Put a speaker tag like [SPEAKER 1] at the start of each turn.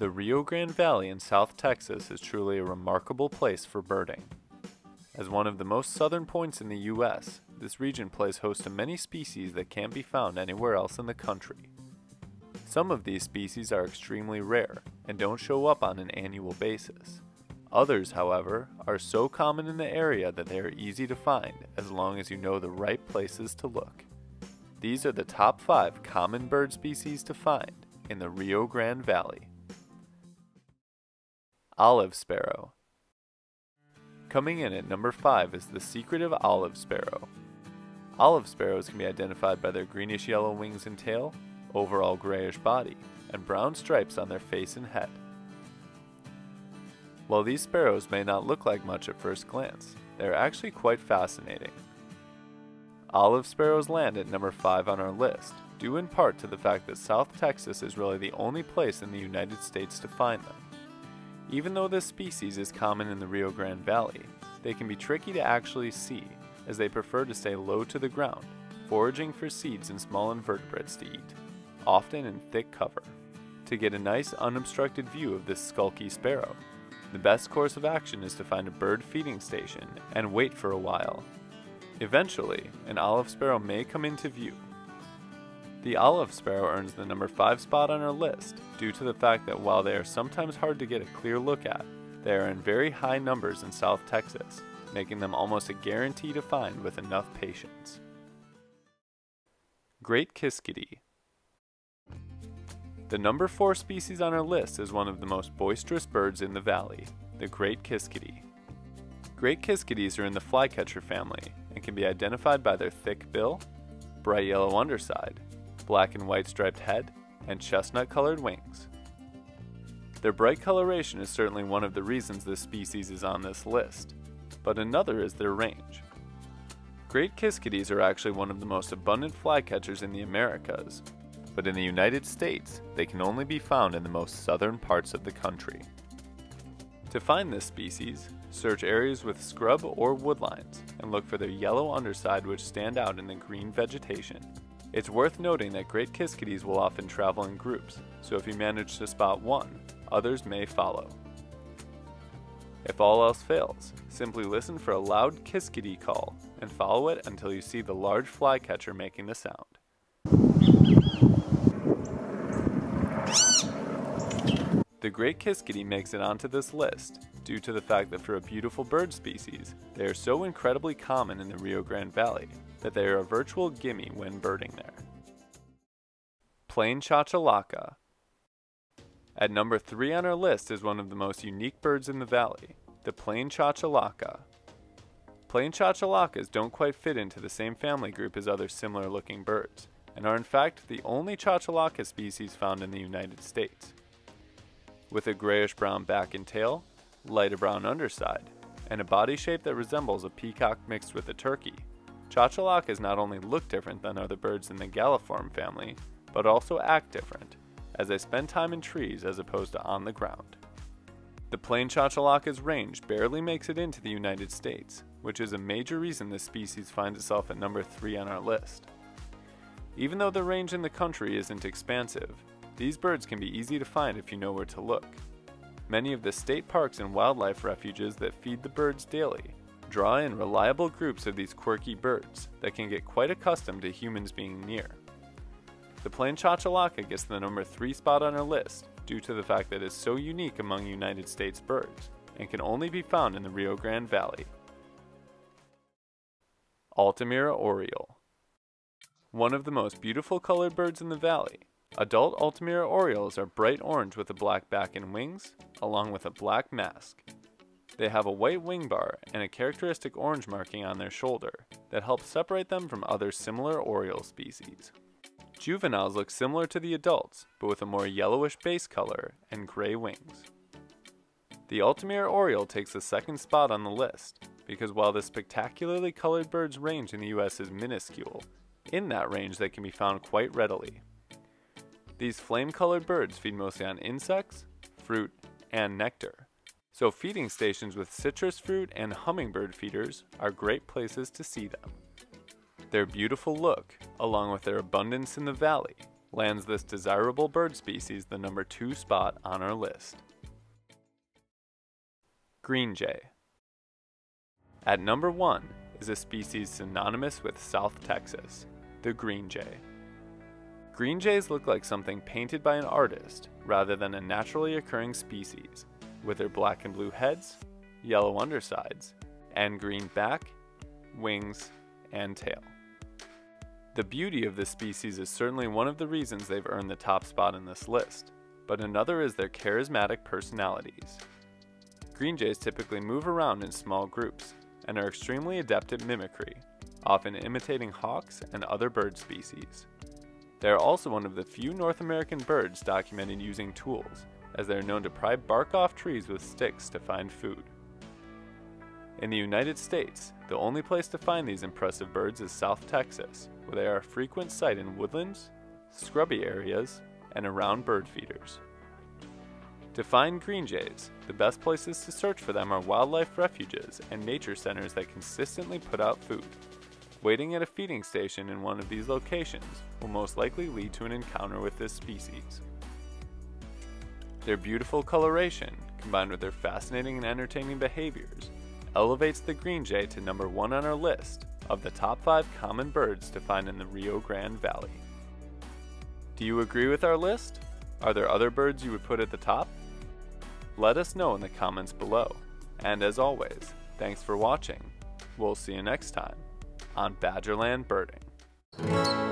[SPEAKER 1] The Rio Grande Valley in South Texas is truly a remarkable place for birding. As one of the most southern points in the U.S., this region plays host to many species that can't be found anywhere else in the country. Some of these species are extremely rare and don't show up on an annual basis. Others, however, are so common in the area that they are easy to find as long as you know the right places to look. These are the top 5 common bird species to find in the Rio Grande Valley. Olive sparrow. Coming in at number 5 is the secretive olive sparrow. Olive sparrows can be identified by their greenish yellow wings and tail, overall grayish body, and brown stripes on their face and head. While these sparrows may not look like much at first glance, they are actually quite fascinating. Olive sparrows land at number 5 on our list, due in part to the fact that South Texas is really the only place in the United States to find them. Even though this species is common in the Rio Grande Valley, they can be tricky to actually see, as they prefer to stay low to the ground, foraging for seeds and small invertebrates to eat, often in thick cover. To get a nice unobstructed view of this skulky sparrow, the best course of action is to find a bird feeding station and wait for a while. Eventually, an olive sparrow may come into view. The olive sparrow earns the number 5 spot on our list due to the fact that while they are sometimes hard to get a clear look at, they are in very high numbers in South Texas, making them almost a guarantee to find with enough patience. Great Kiskadee. The number 4 species on our list is one of the most boisterous birds in the valley, the Great Kiskadee. Great Kiskadees are in the flycatcher family and can be identified by their thick bill, bright yellow underside, black and white striped head, and chestnut-colored wings. Their bright coloration is certainly one of the reasons this species is on this list, but another is their range. Great Kiskadees are actually one of the most abundant flycatchers in the Americas, but in the United States, they can only be found in the most southern parts of the country. To find this species, search areas with scrub or woodlines and look for their yellow underside which stand out in the green vegetation. It's worth noting that Great Kiskadees will often travel in groups, so if you manage to spot one, others may follow. If all else fails, simply listen for a loud Kiskadee call and follow it until you see the large flycatcher making the sound. The Great Kiskadee makes it onto this list due to the fact that for a beautiful bird species, they are so incredibly common in the Rio Grande Valley that they are a virtual gimme when birding there. Plain Chachalaca. At number 3 on our list is one of the most unique birds in the valley, the plain Chachalaca. Plain Chachalacas don't quite fit into the same family group as other similar looking birds, and are in fact the only Chachalaca species found in the United States. With a grayish-brown back and tail, lighter brown underside, and a body shape that resembles a peacock mixed with a turkey, Chachalacas not only look different than other birds in the Galliform family, but also act different, as they spend time in trees as opposed to on the ground. The plain Chachalaca's range barely makes it into the United States, which is a major reason this species finds itself at number 3 on our list. Even though the range in the country isn't expansive, these birds can be easy to find if you know where to look. Many of the state parks and wildlife refuges that feed the birds daily draw in reliable groups of these quirky birds that can get quite accustomed to humans being near. The plain Chachalaca gets the number 3 spot on our list due to the fact that it is so unique among United States birds and can only be found in the Rio Grande Valley. Altamira Oriole. One of the most beautiful colored birds in the valley, adult Altamira Orioles are bright orange with a black back and wings, along with a black mask. They have a white wing bar and a characteristic orange marking on their shoulder that helps separate them from other similar Oriole species. Juveniles look similar to the adults, but with a more yellowish base color and gray wings. The Altamira Oriole takes the 2nd spot on the list, because while the spectacularly colored bird's range in the US is minuscule, in that range they can be found quite readily. These flame-colored birds feed mostly on insects, fruit, and nectar, so feeding stations with citrus fruit and hummingbird feeders are great places to see them. Their beautiful look, along with their abundance in the valley, lands this desirable bird species the number 2 spot on our list. Green jay. At number 1 is a species synonymous with South Texas, the green jay. Green jays look like something painted by an artist rather than a naturally occurring species, with their black and blue heads, yellow undersides, and green back, wings, and tail. The beauty of this species is certainly one of the reasons they've earned the top spot in this list, but another is their charismatic personalities. Green jays typically move around in small groups and are extremely adept at mimicry, often imitating hawks and other bird species. They are also one of the few North American birds documented using tools, as they are known to pry bark off trees with sticks to find food. In the United States, the only place to find these impressive birds is South Texas, where they are a frequent sight in woodlands, scrubby areas, and around bird feeders. To find green jays, the best places to search for them are wildlife refuges and nature centers that consistently put out food. Waiting at a feeding station in one of these locations will most likely lead to an encounter with this species. Their beautiful coloration, combined with their fascinating and entertaining behaviors, elevates the green jay to number 1 on our list of the top 5 common birds to find in the Rio Grande Valley. Do you agree with our list? Are there other birds you would put at the top? Let us know in the comments below. And as always, thanks for watching. We'll see you next time on Badgerland Birding.